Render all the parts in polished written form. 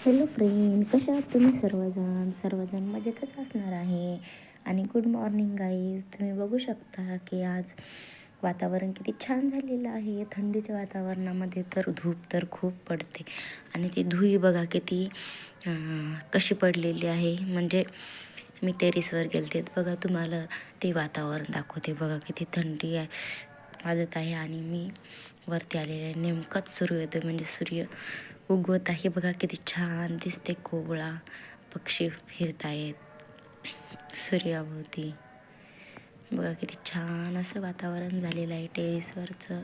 Hello friend, कशा आहात तुम्ही सर्वजण मजेतच असणार आहे. आणि गुड मॉर्निंग गाईज. तुम्ही बघू शकता की आज वातावरण किती छान झालेलं आहे. थंडीच्या वातावरणामध्ये तर धूप तर खूप पडते आणि ती धुई बघा किती कशी पडलेली आहे. म्हणजे मी टेरेसवर गेलते बघा, तुम्हाला ते वातावरण दाखवते. बघा किती थंडी आहे वाजत आहे आणि मी वरती आलेले आहे. नेमकाच सूर्योदय म्हणजे सूर्य उगवत आहे. बघा किती छान दिसते. कोवळा पक्षी फिरतायत सूर्याभोवती. बघा किती छान असं वातावरण झालेलं आहे टेरेसवरचं.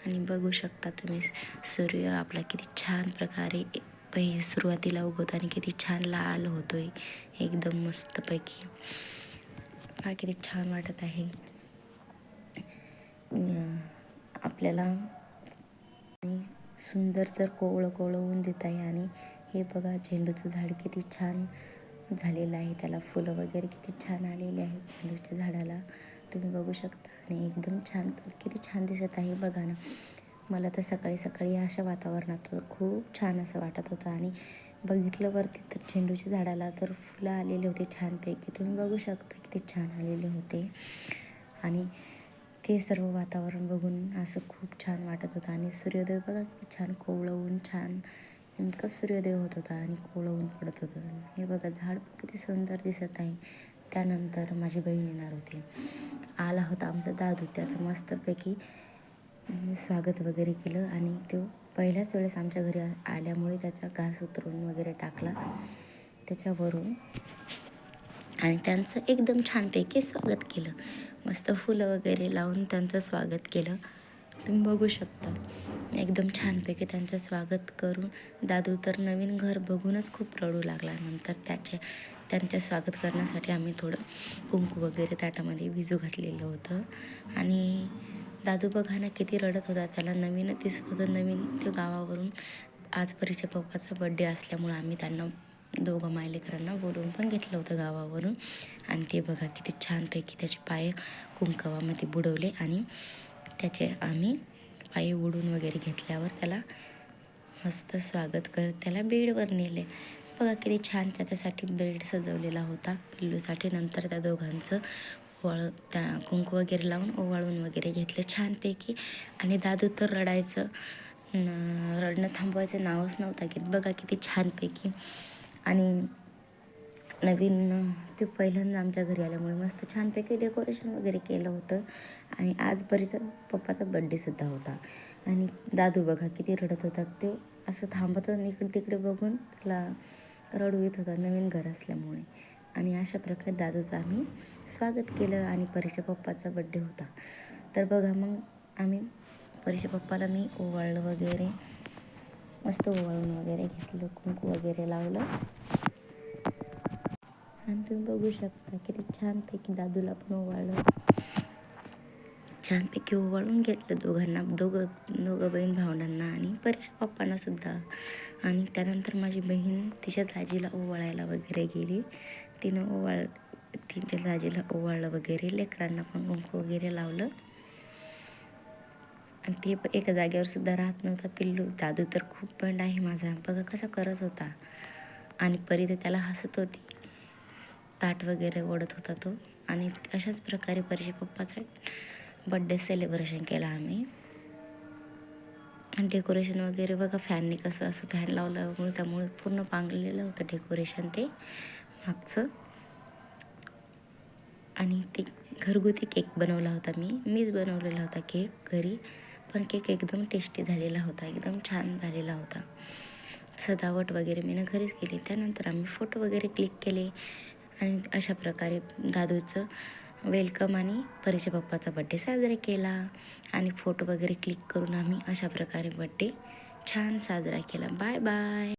आणि बघू शकता तुम्ही सूर्य आपला किती छान प्रकारे सुरुवातीला उगवताना किती छान लाल होतोय एकदम मस्तपैकी. हा किती छान वाटत आहे आपल्याला. सुंदर तर कोवळं ऊन देत आहे. आणि हे बघा झेंडूचं झाड किती छान झालेलं आहे. त्याला फुलं वगैरे किती छान आलेली आहेत झेंडूच्या झाडाला, तुम्ही बघू शकता. आणि एकदम छान किती छान दिसत आहे बघा ना. मला तर सकाळी सकाळी अशा वातावरणात खूप छान असं वाटत होतं. आणि बघितलं वरती तर झेंडूच्या झाडाला तर फुलं आलेले होते छानपैकी, तुम्ही बघू शकता किती छान आलेले होते. आणि ते सर्व वातावरण बघून असं खूप छान वाटत होतं. आणि सूर्योदय बघा किती छान कोवळं ऊन, छान नेमकं सूर्योदय होत होता आणि कोवळं ऊन पडत होतं. हे बघा झाड किती सुंदर दिसत आहे. त्यानंतर माझी बहीण येणार होती. आला होता आमचा दादू, त्याचं मस्तपैकी स्वागत वगैरे केलं. आणि तो पहिल्याच वेळेस आमच्या घरी आल्यामुळे त्याचा घास उतरून वगैरे टाकला त्याच्यावरून. आणि त्यांचं एकदम छानपैकी स्वागत केलं. मस्त फुलं वगैरे लावून त्यांचं स्वागत केलं, तुम्ही बघू शकता. एकदम छानपैकी त्यांचं स्वागत करून दादू तर नवीन घर बघूनच खूप रडू लागला. नंतर त्यांच्या स्वागत करण्यासाठी आम्ही थोडं कुंकू वगैरे ताटामध्ये भिजू घातलेलं होतं. आणि दादू बघा ना किती रडत होता. त्याला नवीनच दिसत होतं. नवीन ते गावावरून आज परीच्या पप्पाचा बड्डे असल्यामुळं आम्ही त्यांना दोघं मायलेकरांना बोलवून पण घेतलं होतं गावावरून. आणि ते बघा किती छानपैकी त्याचे पाय कुंकवामध्ये बुडवले. आणि त्याचे आम्ही पाय उडून वगैरे घेतल्यावर त्याला मस्त स्वागत करत त्याला बेडवर नेले. बघा किती छान त्याच्यासाठी बेड सजवलेला होता पिल्लूसाठी. नंतर त्या दोघांचं त्या कुंकू वगैरे लावून ओवाळून वगैरे घेतले छानपैकी. आणि दादू तर रडणं थांबवायचं नावच नव्हता घेत. बघा किती छानपैकी. आणि नवीन ते पहिल्यांदा आमच्या घरी आल्यामुळे मस्त छानपैकी डेकोरेशन वगैरे केलं होतं. आणि आज परीचा पप्पाचा बड्डेसुद्धा होता. आणि दादू बघा किती रडत होता. ते असं थांबत इकडे तिकडे बघून त्याला रडू येत होता नवीन घर असल्यामुळे. आणि अशा प्रकारे दादूचं आम्ही स्वागत केलं. आणि परीच्या पप्पाचा बड्डे होता तर बघा मग आम्ही परीच्या पप्पाला मी ओवाळलं वगैरे, मस्त ओवाळून वगैरे घेतलं, कुंकू वगैरे लावलं. आणि तुम्ही बघू शकता किती छानपैकी दादूला पण ओवाळलं. छानपैकी ओवाळून घेतलं दोघं बहीण भावंडांना आणि परीच्या पप्पांनासुद्धा. आणि त्यानंतर माझी बहीण तिच्या दाजीला ओवाळायला वगैरे गेली. तिच्या दाजीला ओवाळलं वगैरे, लेकरांना पण कुंकू वगैरे लावलं. आणि ते एका जागेवर सुद्धा राहत नव्हता पिल्लू. दादू तर खूप बंड आहे माझा, बघा कसा करत होता. आणि परी तर त्याला हसत होती, ताट वगैरे ओढत होता तो. आणि अशाच प्रकारे परीच्या पप्पाचा बड्डे सेलिब्रेशन केला आम्ही. आणि डेकोरेशन वगैरे बघा फॅनने कसं असं फॅन लावल्यामुळे त्यामुळे पूर्ण पांगलेलं होतं डेकोरेशन ते मागचं. आणि ते घरगुती केक बनवला होता मीच बनवलेला होता केक घरी. पण केक एकदम टेस्टी झालेला होता, एकदम छान झालेला होता. सजावट वगैरे मी घरीच केली. त्यानंतर आम्ही फोटो वगैरे क्लिक केले. आणि अशा प्रकारे दादूचं वेलकम आणि परीच्या पप्पाचा बड्डे साजरा केला. आणि फोटो वगैरे क्लिक करून आम्ही अशा प्रकारे बड्डे छान साजरा केला. Bye bye.